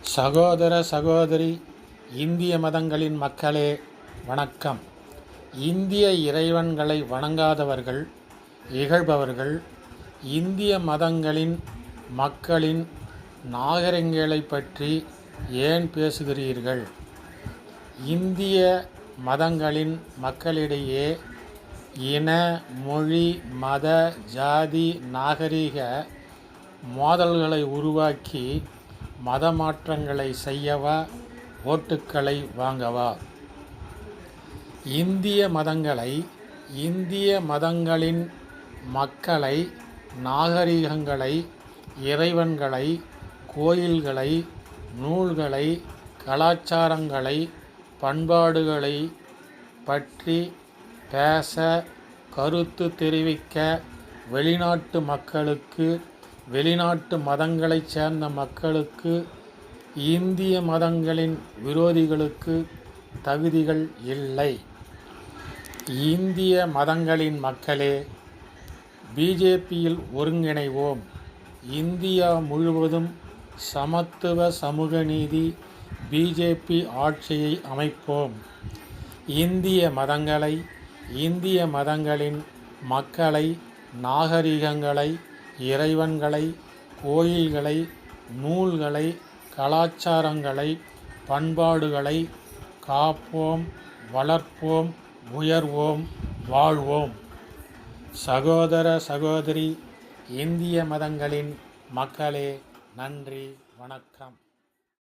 சகோதர சகோதரி இந்திய மதங்களின் மக்களே வணக்கம். இந்திய இறைவன்களை வணங்காதவர்கள், இகழ்பவர்கள் இந்திய மதங்களின் மக்களின் நாகரிகங்களைப் பற்றி ஏன் பேசுகிறீர்கள்? இந்திய மதங்களின் மக்களிடையே இன, மொழி, மத, ஜாதி, நாகரிக மோதல்களை உருவாக்கி மத மாற்றங்களை செய்யவா, ஓட்டுக்களை வாங்கவா? இந்திய மதங்களை, இந்திய மதங்களின் மக்களை, நாகரிகங்களை, இறைவன்களை, கோயில்களை, நூல்களை, கலாச்சாரங்களை, பண்பாடுகளை பற்றி பேச, கருத்து தெரிவிக்க வெளிநாட்டு மக்களுக்கு, வெளிநாட்டு மதங்களைச் சேர்ந்த மக்களுக்கு, இந்திய மதங்களின் விரோதிகளுக்கு தகுதிகள் இல்லை. இந்திய மதங்களின் மக்களே, பிஜேபியில் ஒருங்கிணைவோம். இந்தியா முழுவதும் சமத்துவ, சமூக நீதி பிஜேபி ஆட்சியை அமைப்போம். இந்திய மதங்களை, இந்திய மதங்களின் மக்களை, நாகரிகங்களை, இறைவன்களை, கோயில்களை, நூல்களை, கலாச்சாரங்களை, பண்பாடுகளை காப்போம், வளர்ப்போம், உயர்வோம், வாழ்வோம். சகோதர சகோதரி இந்திய மதங்களின் மக்களே, நன்றி, வணக்கம்.